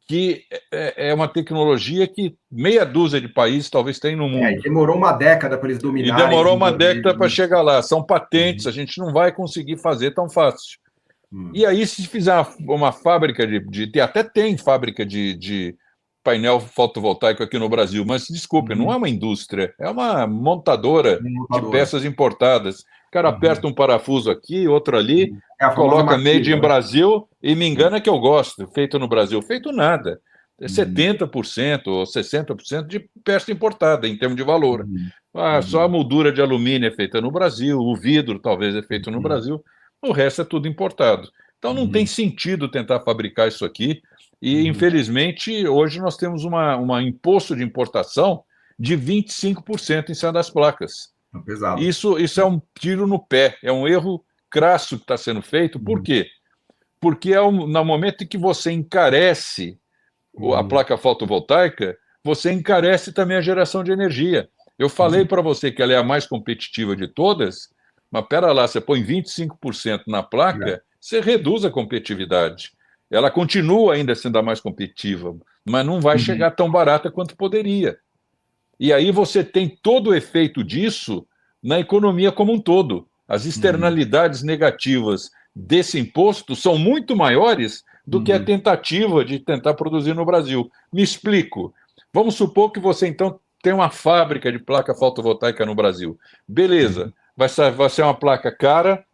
que é uma tecnologia que meia dúzia de países talvez tenham no mundo. Demorou uma década para eles dominarem. E demorou uma década para chegar lá. São patentes, a gente não vai conseguir fazer tão fácil. E aí, se fizer uma fábrica até tem fábrica de painel fotovoltaico aqui no Brasil, mas, desculpe, não é uma indústria, é uma montadora de peças importadas. O cara aperta um parafuso aqui, outro ali, coloca made in Brasil e me engana que eu gosto, feito no Brasil. Feito nada. É 70% ou 60% de peça importada, em termos de valor. Só a moldura de alumínio é feita no Brasil, o vidro talvez é feito no Brasil, o resto é tudo importado. Então não tem sentido tentar fabricar isso aqui. E, infelizmente, hoje nós temos um imposto de importação de 25% em cima das placas. Isso é um tiro no pé, é um erro crasso que está sendo feito. Por quê? Porque no momento em que você encarece a placa fotovoltaica, você encarece também a geração de energia. Eu falei para você que ela é a mais competitiva de todas, mas pera lá, você põe 25% na placa, você reduz a competitividade. Ela continua ainda sendo a mais competitiva, mas não vai chegar tão barata quanto poderia. E aí você tem todo o efeito disso na economia como um todo. As externalidades negativas desse imposto são muito maiores do que a tentativa de tentar produzir no Brasil. Me explico. Vamos supor que você, então, tem uma fábrica de placa fotovoltaica no Brasil. Beleza, vai ser uma placa cara,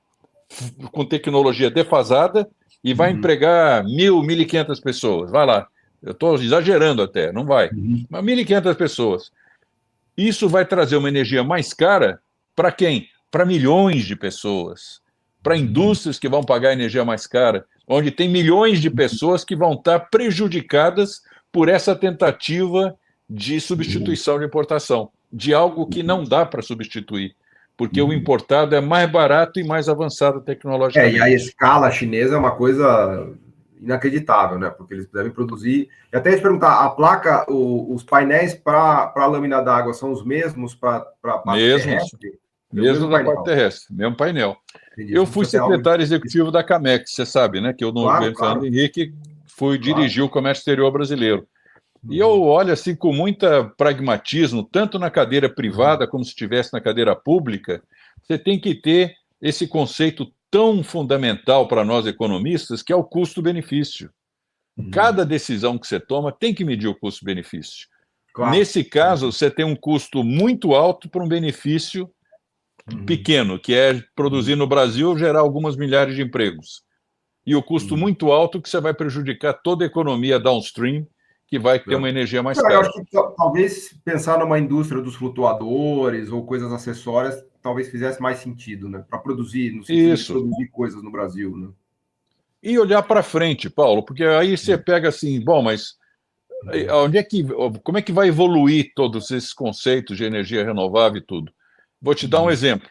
com tecnologia defasada, e vai empregar 1.500 pessoas. Vai lá. Eu estou exagerando até, não vai. Mas 1.500 pessoas. Isso vai trazer uma energia mais cara para quem? Para milhões de pessoas. Para indústrias que vão pagar energia mais cara, onde tem milhões de pessoas que vão estar prejudicadas por essa tentativa de substituição de importação, de algo que não dá para substituir, porque o importado é mais barato e mais avançado tecnologicamente. E a escala chinesa é uma coisa inacreditável, né? Porque eles devem produzir... E até te perguntar, a placa, os painéis para a lâmina d'água são os mesmos para a parte terrestre? Mesmo da parte terrestre, mesmo painel. Entendi. Eu fui secretário executivo da Camex, você sabe, né? Que eu, no governo Fernando Henrique, fui dirigir o comércio exterior brasileiro. E eu olho assim com muito pragmatismo, tanto na cadeira privada como se estivesse na cadeira pública, você tem que ter esse conceito tão fundamental para nós economistas, que é o custo-benefício. Cada decisão que você toma tem que medir o custo-benefício. Nesse caso, você tem um custo muito alto para um benefício pequeno, que é produzir no Brasil, gerar algumas milhares de empregos. E o custo muito alto que você vai prejudicar toda a economia downstream, que vai ter uma energia mais Eu cara. acho que talvez pensar numa indústria dos flutuadores ou coisas acessórias talvez fizesse mais sentido, né? Para produzir, no sentido de produzir coisas no Brasil, né? E olhar para frente, Paulo, porque aí você pega assim, bom, mas como é que vai evoluir todos esses conceitos de energia renovável e tudo? Vou te dar um exemplo.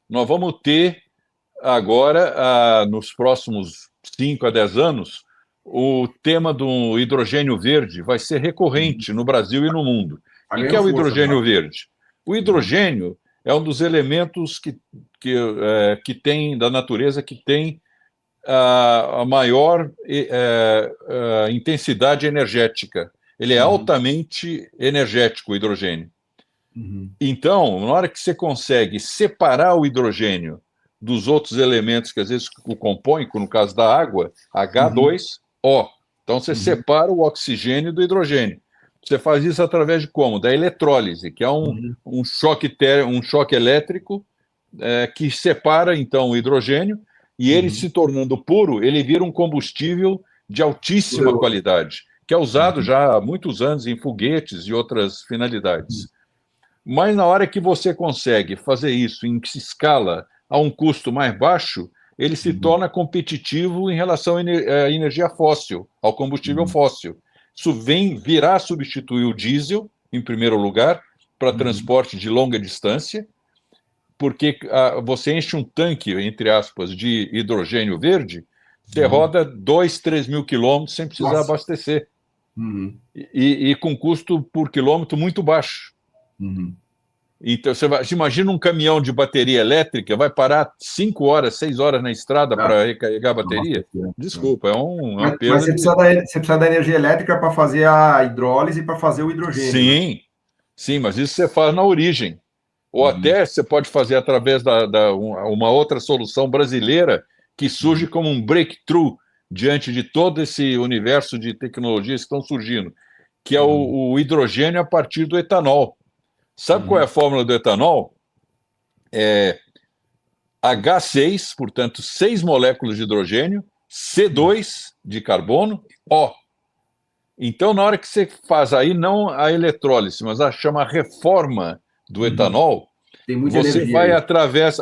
Nós vamos ter agora, nos próximos 5 a 10 anos, o tema do hidrogênio verde vai ser recorrente no Brasil e no mundo. O que é o hidrogênio verde? O hidrogênio é um dos elementos que tem da natureza que tem a maior intensidade energética. Ele é altamente energético, o hidrogênio. Então, na hora que você consegue separar o hidrogênio dos outros elementos que às vezes o compõem, como no caso da água, H2O. Então, você separa o oxigênio do hidrogênio. Você faz isso através de como? Da eletrólise, que é um choque elétrico que separa, então, o hidrogênio, e ele se tornando puro, ele vira um combustível de altíssima qualidade, que é usado já há muitos anos em foguetes e outras finalidades. Mas na hora que você consegue fazer isso em escala a um custo mais baixo, ele se torna competitivo em relação à energia fóssil, ao combustível fóssil. Isso virá substituir o diesel, em primeiro lugar, para transporte de longa distância, porque você enche um tanque, entre aspas, de hidrogênio verde, você roda 2, 3 mil quilômetros sem precisar abastecer. E com custo por quilômetro muito baixo. Então, você imagina um caminhão de bateria elétrica, vai parar 5 horas, 6 horas na estrada para recarregar a bateria? Desculpa, é uma perda. Mas você precisa da energia elétrica para fazer a hidrólise e para fazer o hidrogênio. Sim, né? Sim, mas isso você faz na origem. Ou até você pode fazer através uma outra solução brasileira que surge como um breakthrough diante de todo esse universo de tecnologias que estão surgindo, que é o hidrogênio a partir do etanol. Sabe qual é a fórmula do etanol? É H6, portanto, 6 moléculas de hidrogênio, C2 de carbono, O. Então, na hora que você faz aí, não a eletrólise, mas chama reforma do etanol, você vai através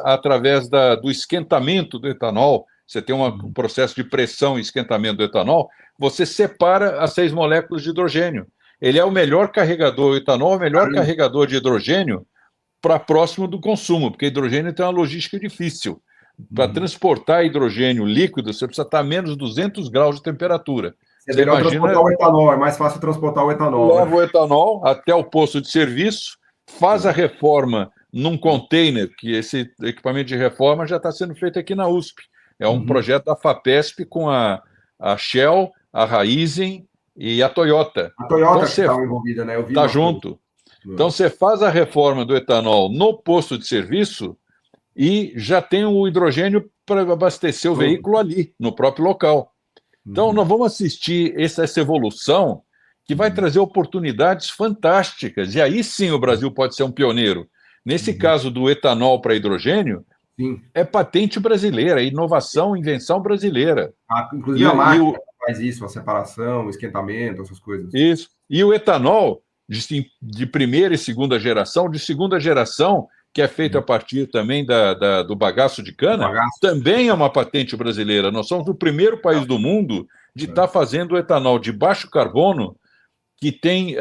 do esquentamento do etanol, você tem um processo de pressão e esquentamento do etanol, você separa as 6 moléculas de hidrogênio. Ele é o melhor carregador, o etanol é o melhor carregador de hidrogênio para próximo do consumo, porque hidrogênio tem uma logística difícil. Para transportar hidrogênio líquido, você precisa estar a menos de 200 graus de temperatura. É melhor transportar o etanol, é mais fácil transportar o etanol. Leva o etanol até o posto de serviço, faz a reforma num container, que esse equipamento de reforma já está sendo feito aqui na USP. É um projeto da FAPESP com a Shell, a Raízen e a Toyota. A Toyota então, que está envolvida, né? Está junto. Então, você faz a reforma do etanol no posto de serviço e já tem o hidrogênio para abastecer o veículo ali, no próprio local. Então, nós vamos assistir essa evolução que vai trazer oportunidades fantásticas. E aí sim o Brasil pode ser um pioneiro. Nesse caso do etanol para hidrogênio, é patente brasileira, inovação, invenção brasileira. Inclusive a máquina faz isso, a separação, o esquentamento, essas coisas. Isso. E o etanol de primeira e segunda geração, que é feito a partir também do bagaço de cana, também é uma patente brasileira. Nós somos o primeiro país do mundo de estar fazendo o etanol de baixo carbono, que tem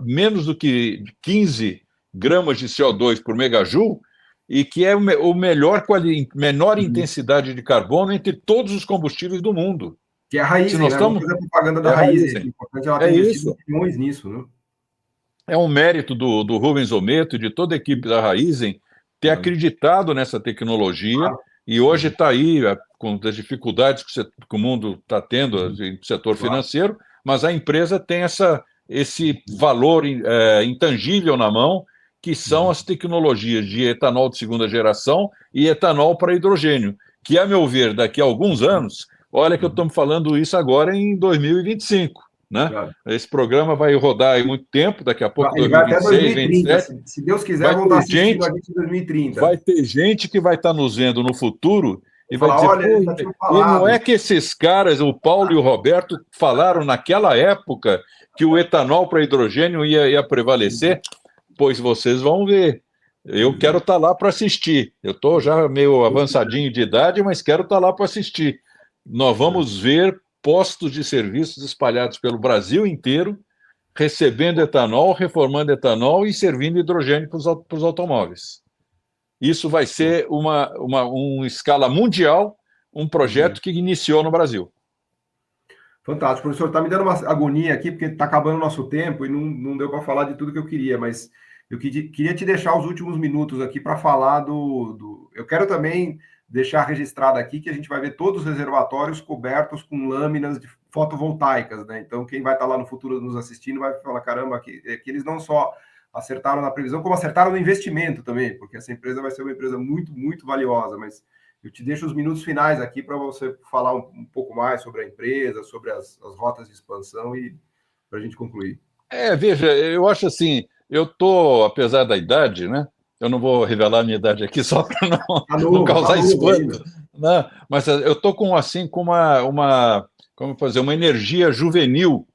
menos do que 15 gramas de CO2 por megajoule, e que é o menor intensidade de carbono entre todos os combustíveis do mundo. Que é a Raízen, né? Vamos fazer a propaganda da Raízen. É importante ela ter investido milhões nisso, né? É um mérito do Rubens Ometo e de toda a equipe da Raízen ter acreditado nessa tecnologia e hoje está aí com as dificuldades que o mundo está tendo no setor financeiro, mas a empresa tem esse valor intangível na mão, que são as tecnologias de etanol de segunda geração e etanol para hidrogênio, que, a meu ver, daqui a alguns anos, olha que eu estou falando isso agora em 2025, né? Claro. Esse programa vai rodar aí muito tempo, daqui a pouco, 2026, vai até 2030, 2027. Se Deus quiser, vão estar assistindo a gente em 2030. Vai ter gente que vai estar nos vendo no futuro E vai dizer, olha, eles já tinham falado. E não é que esses caras, o Paulo e o Roberto, falaram naquela época que o etanol para hidrogênio ia prevalecer? Pois vocês vão ver. Eu quero estar lá para assistir. Eu estou já meio avançadinho de idade, mas quero estar lá para assistir. Nós vamos ver postos de serviços espalhados pelo Brasil inteiro, recebendo etanol, reformando etanol e servindo hidrogênio para os automóveis. Isso vai ser uma escala mundial, um projeto que iniciou no Brasil. Fantástico. Professor, está me dando uma agonia aqui, porque está acabando o nosso tempo e não deu para falar de tudo que eu queria, mas eu queria te deixar os últimos minutos aqui para falar Eu quero também deixar registrado aqui que a gente vai ver todos os reservatórios cobertos com lâminas de fotovoltaicas, né? Então, quem vai estar lá no futuro nos assistindo vai falar, caramba, que eles não só acertaram na previsão, como acertaram no investimento também, porque essa empresa vai ser uma empresa muito, muito valiosa, mas eu te deixo os minutos finais aqui para você falar um pouco mais sobre a empresa, sobre as rotas de expansão e para a gente concluir. Veja, eu acho assim, eu estou, apesar da idade, né? Eu não vou revelar a minha idade aqui só para não causar espanto, né? Mas eu estou com como fazer, uma energia juvenil,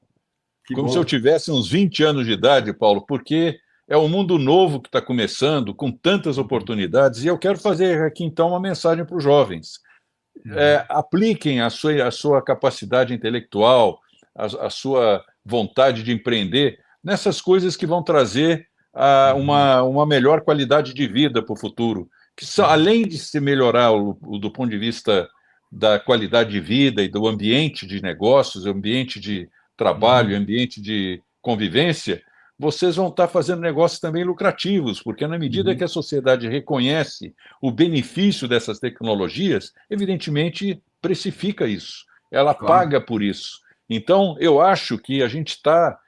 como se eu tivesse uns 20 anos de idade, Paulo, porque é um mundo novo que está começando, com tantas oportunidades, e eu quero fazer aqui, então, uma mensagem para os jovens. Apliquem a sua capacidade intelectual, a sua vontade de empreender nessas coisas que vão trazer uma melhor qualidade de vida para o futuro, que além de se melhorar do ponto de vista da qualidade de vida e do ambiente de negócios, ambiente de trabalho, ambiente de convivência, vocês vão estar fazendo negócios também lucrativos, porque na medida que a sociedade reconhece o benefício dessas tecnologias, evidentemente precifica isso, ela paga por isso. Então, eu acho que a gente está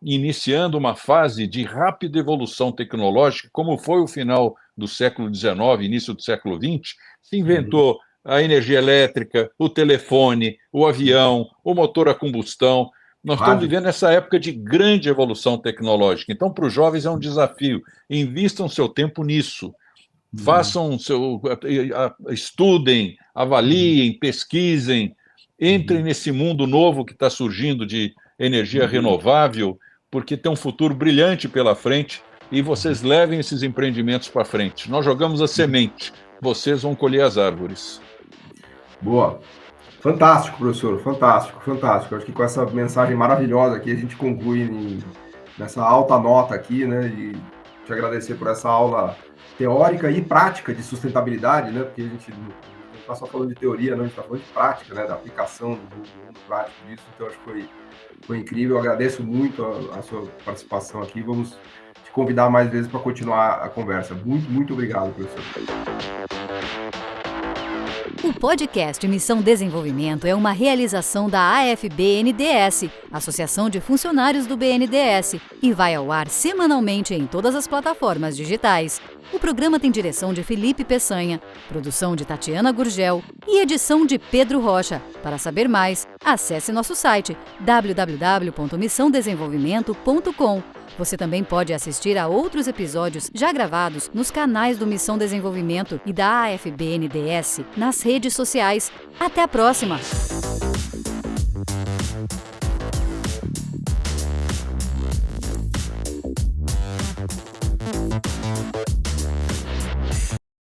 iniciando uma fase de rápida evolução tecnológica, como foi o final do século XIX, início do século XX, se inventou a energia elétrica, o telefone, o avião, o motor a combustão. Nós estamos vivendo essa época de grande evolução tecnológica. Então, para os jovens é um desafio. Invistam seu tempo nisso. Façam estudem, avaliem, pesquisem, entrem nesse mundo novo que está surgindo de energia renovável, porque tem um futuro brilhante pela frente e vocês levem esses empreendimentos para frente. Nós jogamos a semente, vocês vão colher as árvores. Boa. Fantástico, professor, fantástico. Acho que com essa mensagem maravilhosa aqui a gente conclui nessa alta nota aqui, né? E te agradecer por essa aula teórica e prática de sustentabilidade, né? Porque a gente não está só falando de teoria, não, a gente está falando de prática, né? Da aplicação do mundo prático disso. Então acho que foi incrível. Eu agradeço muito a sua participação aqui. Vamos te convidar mais vezes para continuar a conversa. Muito, muito obrigado, professor. O podcast Missão Desenvolvimento é uma realização da AFB-NDS, Associação de Funcionários do BNDES, e vai ao ar semanalmente em todas as plataformas digitais. O programa tem direção de Felipe Peçanha, produção de Tatiana Gurgel e edição de Pedro Rocha. Para saber mais, acesse nosso site www.missãodesenvolvimento.com. Você também pode assistir a outros episódios já gravados nos canais do Missão Desenvolvimento e da AFB-NDS nas redes sociais. Até a próxima!